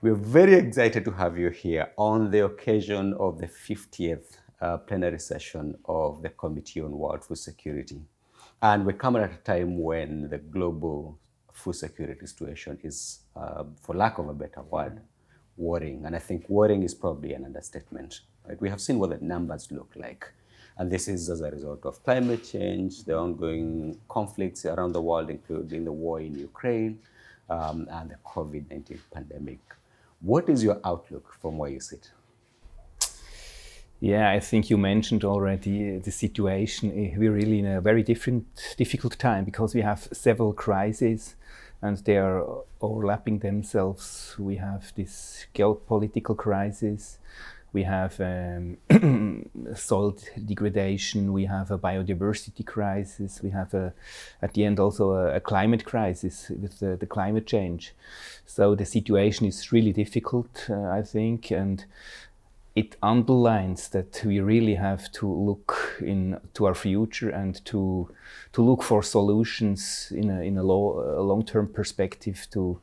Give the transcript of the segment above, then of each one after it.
We're very excited to have you here on the occasion of the 50th plenary session of the Committee on World Food Security. And we're coming at a time when the global food security situation is, for lack of a better word, worrying. And I think worrying is probably an understatement. Right? We have seen what the numbers look like. And this is as a result of climate change, the ongoing conflicts around the world, including the war in Ukraine, and the COVID-19 pandemic. What is your outlook from where you sit? Yeah, I think you mentioned already the situation. We're really in a very difficult time because we have several crises and they are overlapping themselves. We have this geopolitical crisis, we have soil degradation, we have a biodiversity crisis, we have at the end also a climate crisis with the climate change. So the situation is really difficult, I think, and it underlines that we really have to look into our future and to look for solutions in a long-term perspective to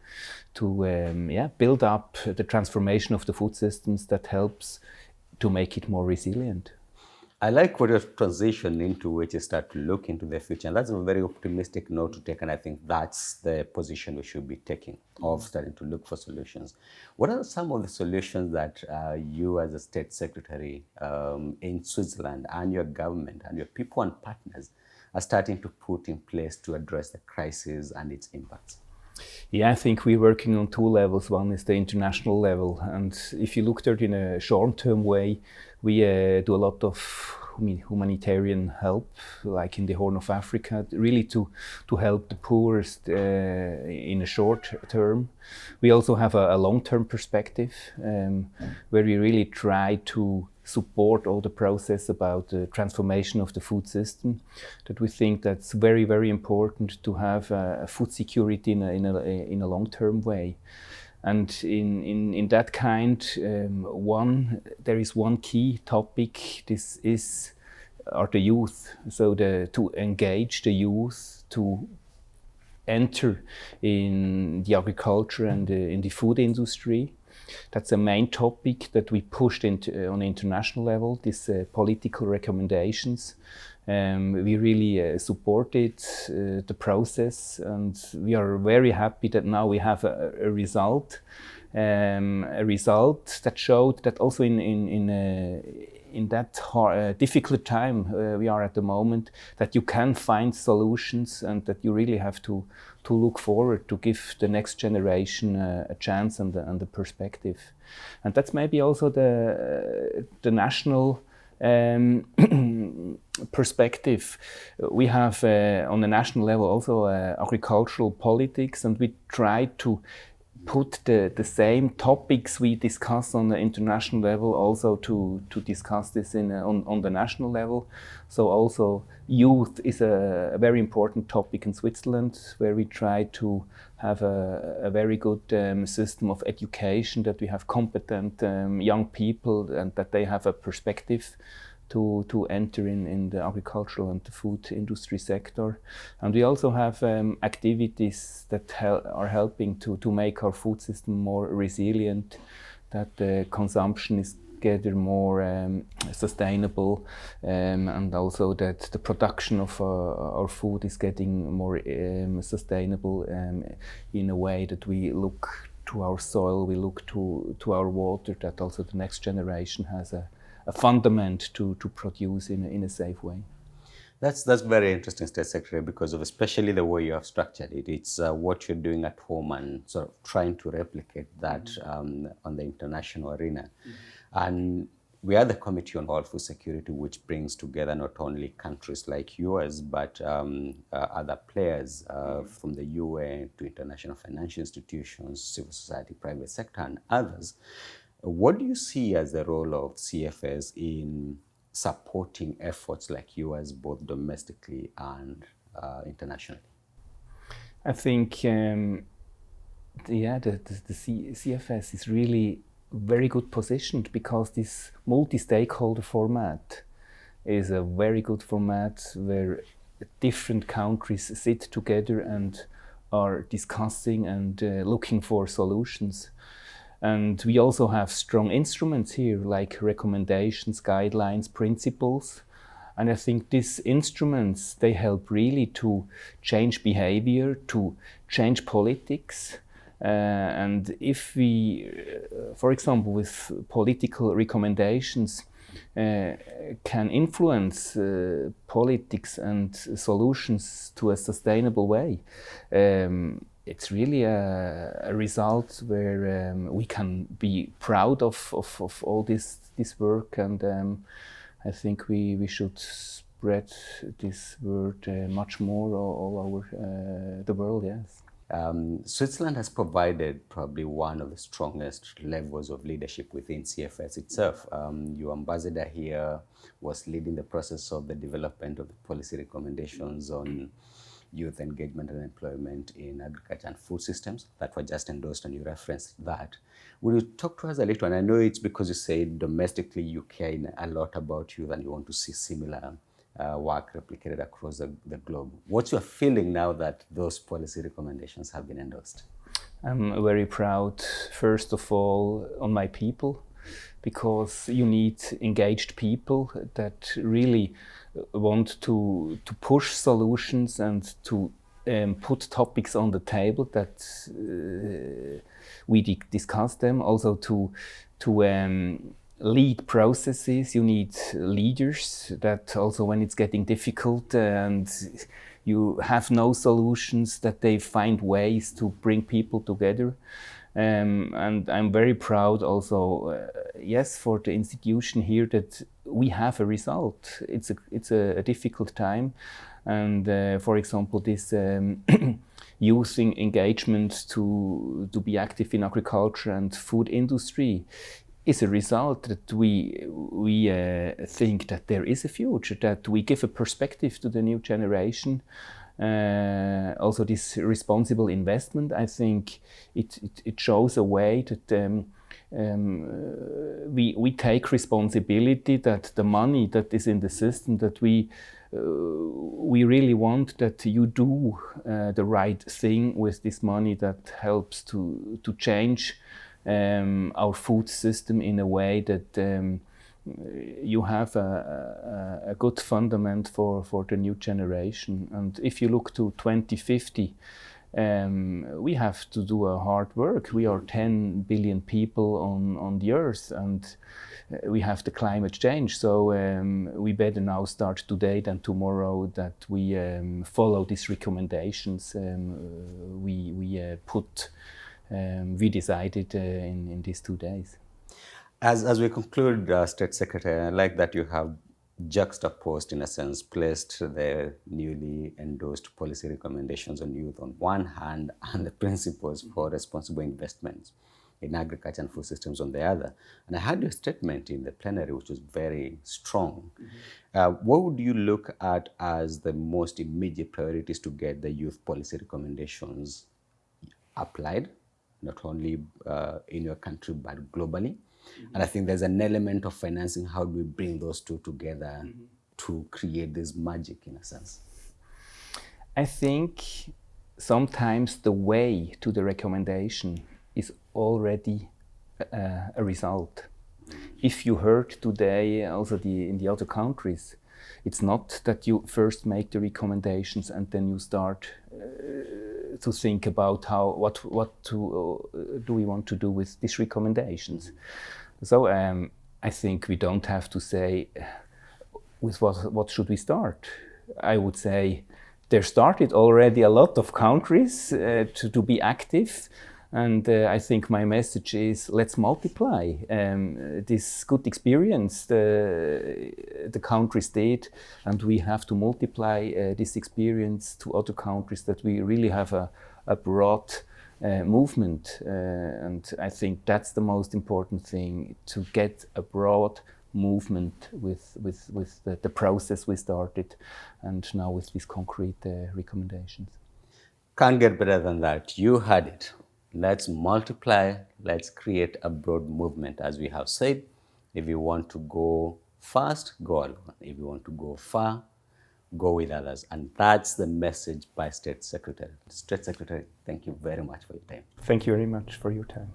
build up the transformation of the food systems that helps to make it more resilient. I like what you've transitioned into, which is start to look into the future. And that's a very optimistic note to take. And I think that's the position we should be taking, of starting to look for solutions. What are some of the solutions that you as a state secretary in Switzerland and your government and your people and partners are starting to put in place to address the crisis and its impacts? Yeah, I think we're working on two levels. One is the international level. And if you look at it in a short-term way, we do a lot of humanitarian help, like in the Horn of Africa, really to help the poorest in a short term. We also have a long-term perspective where we really try to support all the process about the transformation of the food system, that we think that's very, very important to have food security in a long-term way. And in that kind, there is one key topic. This are the youth. So to engage the youth to enter in the agriculture and in the food industry. That's a main topic that we pushed into on the international level. These political recommendations. We really supported the process, and we are very happy that now we have a result that showed that also in that difficult time we are at the moment, that you can find solutions and that you really have to look forward to give the next generation a chance and a perspective. And that's maybe also the national perspective. We have on the national level also agricultural politics, and we try to put the same topics we discuss on the international level also to discuss this on the national level. So also youth is a very important topic in Switzerland, where we try to have a very good system of education, that we have competent young people and that they have a perspective to enter in the agricultural and the food industry sector. And we also have activities that are helping to make our food system more resilient, that the consumption is getting more sustainable, and also that the production of our food is getting more sustainable in a way that we look to our soil, we look to our water, that also the next generation has a fundament to produce in a safe way. That's very interesting, State Secretary, because of especially the way you have structured it. It's what you're doing at home and sort of trying to replicate that on the international arena. And we are the Committee on World Food Security, which brings together not only countries like yours, but other players from the UN to international financial institutions, civil society, private sector, and others. What do you see as the role of CFS in supporting efforts like yours, both domestically and internationally? I think, the CFS is really very good positioned, because this multi-stakeholder format is a very good format where different countries sit together and are discussing and looking for solutions. And we also have strong instruments here, like recommendations, guidelines, principles. And I think these instruments, they help really to change behavior, to change politics. And if we, for example, with political recommendations, can influence politics and solutions to a sustainable way, it's really a result where we can be proud of all this work, and I think we should spread this word much more all over the world, yes. Switzerland has provided probably one of the strongest levels of leadership within CFS itself. Your ambassador here was leading the process of the development of the policy recommendations on youth engagement and employment in agriculture and food systems that were just endorsed, and you referenced that. Will you talk to us a little? And I know it's because you say domestically you care a lot about youth and you want to see similar work replicated across the globe. What's your feeling now that those policy recommendations have been endorsed? I'm very proud, first of all, on my people, because you need engaged people that really want to push solutions and to put topics on the table, that we discuss them, also to lead processes. You need leaders that also, when it's getting difficult and you have no solutions, that they find ways to bring people together. And I'm very proud also, yes, for the institution here, that we have a result. It's a difficult time, and for example, this youth engagement to be active in agriculture and food industry is a result that we think that there is a future, that we give a perspective to the new generation. Also, this responsible investment, I think it shows a way that we take responsibility, that the money that is in the system, that we really want that you do the right thing with this money that helps to change our food system in a way that you have a good fundament for the new generation. And if you look to 2050, we have to do a hard work. We are 10 billion people on the earth, and we have the climate change. So we better now start today than tomorrow, that we follow these recommendations we decided in these 2 days. As we conclude, State Secretary, I like that you have juxtaposed, in a sense, placed the newly endorsed policy recommendations on youth on one hand and the principles for responsible investments in agriculture and food systems on the other. And I had your statement in the plenary, which was very strong. What would you look at as the most immediate priorities to get the youth policy recommendations applied, not only in your country, but globally? And I think there's an element of financing. How do we bring those two together to create this magic, in a sense? I think sometimes the way to the recommendation is already a result. If you heard today also in the other countries, it's not that you first make the recommendations and then you start to think about what do we want to do with these recommendations. So I think we don't have to say with what should we start. I would say there started already a lot of countries to be active. And I think my message is, let's multiply this good experience the countries did, and we have to multiply this experience to other countries, that we really have a broad movement. And I think that's the most important thing, to get a broad movement with the process we started, and now with these concrete recommendations. Can't get better than that. You had it. Let's multiply, let's create a broad movement. As we have said, if you want to go fast, go alone. If you want to go far, go with others. And that's the message by State Secretary. State Secretary, thank you very much for your time. Thank you very much for your time.